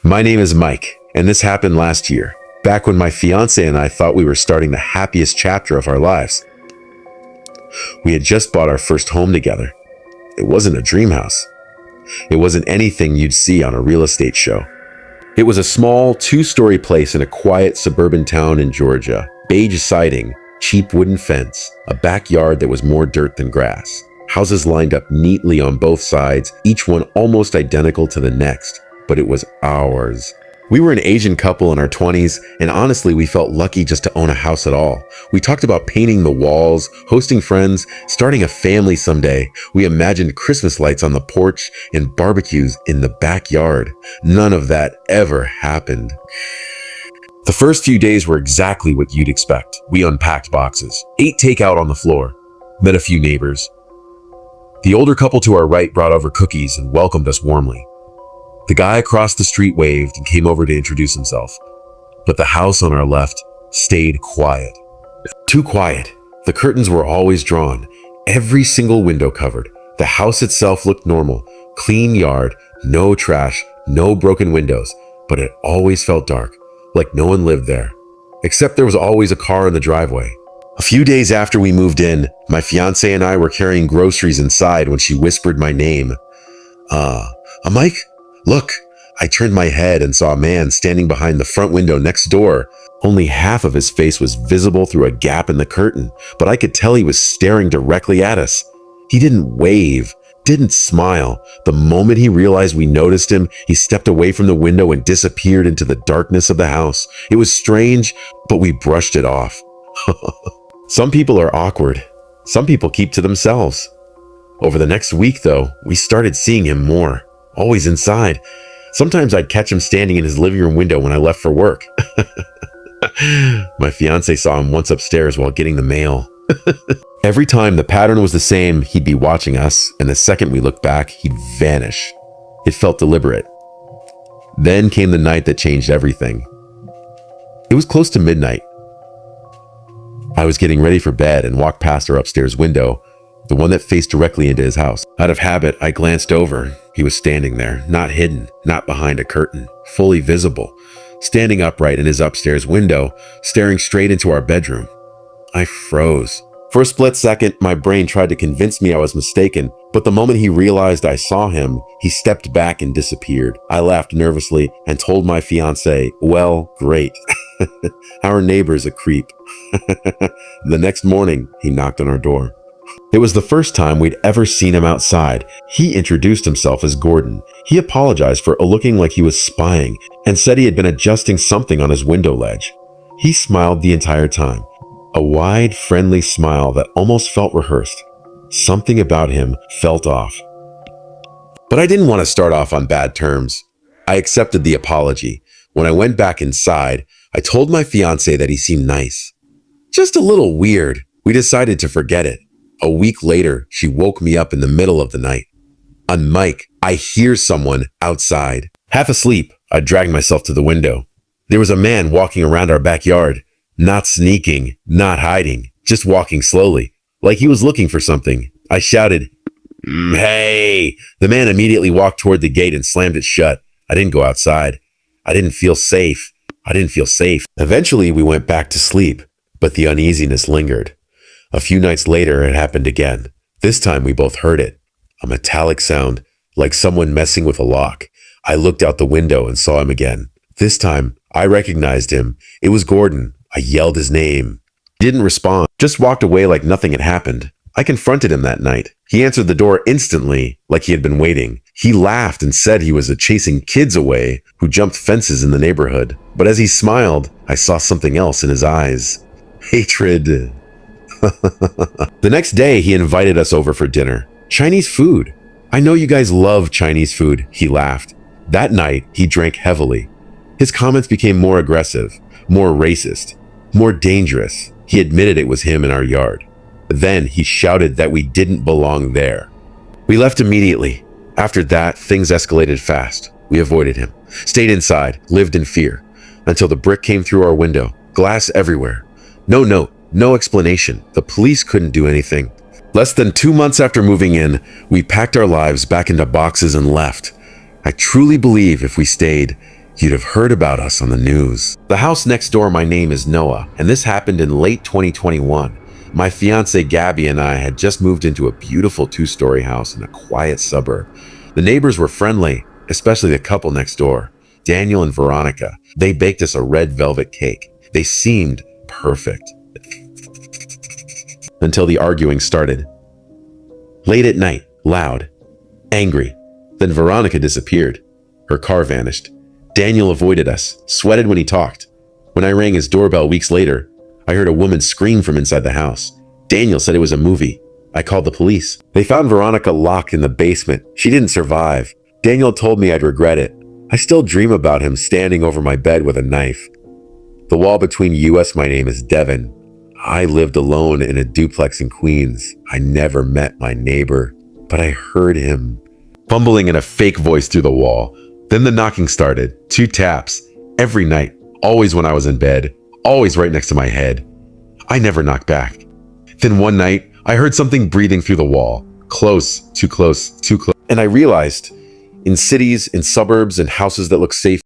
My name is Mike, and this happened last year, back when my fiance and I thought we were starting the happiest chapter of our lives. We had just bought our first home together. It wasn't a dream house. It wasn't anything you'd see on a real estate show. It was a small, two-story place in a quiet suburban town in Georgia. Beige siding, cheap wooden fence, a backyard that was more dirt than grass. Houses lined up neatly on both sides, each one almost identical to the next. But it was ours. We were an Asian couple in our 20s, and honestly, we felt lucky just to own a house at all. We talked about painting the walls, hosting friends, starting a family someday. We imagined Christmas lights on the porch and barbecues in the backyard. None of that ever happened. The first few days were exactly what you'd expect. We unpacked boxes, ate takeout on the floor, met a few neighbors. The older couple to our right brought over cookies and welcomed us warmly. The guy across the street waved and came over to introduce himself. But the house on our left stayed quiet. Too quiet. The curtains were always drawn, every single window covered. The house itself looked normal. Clean yard, no trash, no broken windows. But it always felt dark, like no one lived there. Except there was always a car in the driveway. A few days after we moved in, my fiance and I were carrying groceries inside when she whispered my name. Mike? Look, I turned my head and saw a man standing behind the front window next door. Only half of his face was visible through a gap in the curtain, but I could tell he was staring directly at us. He didn't wave, didn't smile. The moment he realized we noticed him, he stepped away from the window and disappeared into the darkness of the house. It was strange, but we brushed it off. Some people are awkward. Some people keep to themselves. Over the next week, though, we started seeing him more. Always inside. Sometimes I'd catch him standing in his living room window when I left for work. My fiance saw him once upstairs while getting the mail. Every time the pattern was the same, he'd be watching us, and the second we looked back, he'd vanish. It felt deliberate. Then came the night that changed everything. It was close to midnight. I was getting ready for bed and walked past our upstairs window, the one that faced directly into his house. Out of habit, I glanced over. He was standing there, not hidden, not behind a curtain, fully visible, standing upright in his upstairs window, staring straight into our bedroom. I froze. For a split second, my brain tried to convince me I was mistaken, but the moment he realized I saw him, he stepped back and disappeared. I laughed nervously and told my fiance, well, great. Our neighbor's a creep. The next morning, he knocked on our door. It was the first time we'd ever seen him outside. He introduced himself as Gordon. He apologized for looking like he was spying and said he had been adjusting something on his window ledge. He smiled the entire time, a wide, friendly smile that almost felt rehearsed. Something about him felt off. But I didn't want to start off on bad terms. I accepted the apology. When I went back inside, I told my fiance that he seemed nice. Just a little weird. We decided to forget it. A week later, she woke me up in the middle of the night. On Mike, I hear someone outside. Half asleep, I dragged myself to the window. There was a man walking around our backyard. Not sneaking, not hiding, just walking slowly, like he was looking for something. I shouted, "Hey!" The man immediately walked toward the gate and slammed it shut. I didn't go outside. I didn't feel safe. Eventually, we went back to sleep, but the uneasiness lingered. A few nights later, it happened again. This time, we both heard it. A metallic sound, like someone messing with a lock. I looked out the window and saw him again. This time, I recognized him. It was Gordon. I yelled his name. He didn't respond, just walked away like nothing had happened. I confronted him that night. He answered the door instantly, like he had been waiting. He laughed and said he was chasing kids away who jumped fences in the neighborhood. But as he smiled, I saw something else in his eyes. Hatred. The next day, he invited us over for dinner. Chinese food. I know you guys love Chinese food, he laughed. That night, he drank heavily. His comments became more aggressive, more racist, more dangerous. He admitted it was him in our yard. Then he shouted that we didn't belong there. We left immediately. After that, things escalated fast. We avoided him, stayed inside, lived in fear, until the brick came through our window, glass everywhere. No note, no explanation. The police couldn't do anything. Less than 2 months after moving in, we packed our lives back into boxes and left. I truly believe if we stayed, You'd have heard about us on the news. The house next door, my name is Noah, and this happened in late 2021. My fiance Gabby and I had just moved into a beautiful 2-story house in a quiet suburb. The neighbors were friendly, especially the couple next door, Daniel and Veronica. They baked us a red velvet cake. They seemed perfect. Until the arguing started. Late at night, loud, angry. Then Veronica disappeared. Her car vanished. Daniel avoided us, sweated when he talked. When I rang his doorbell weeks later, I heard a woman scream from inside the house. Daniel said it was a movie. I called the police. They found Veronica locked in the basement. She didn't survive. Daniel told me I'd regret it. I still dream about him standing over my bed with a knife. The wall between us, my name is Devin. I lived alone in a duplex in Queens. I never met my neighbor, but I heard him fumbling in a fake voice through the wall. Then the knocking started, 2 taps, every night, always when I was in bed, always right next to my head. I never knocked back. Then one night, I heard something breathing through the wall, close, too close, too close. And I realized, in cities, in suburbs, in houses that look safe,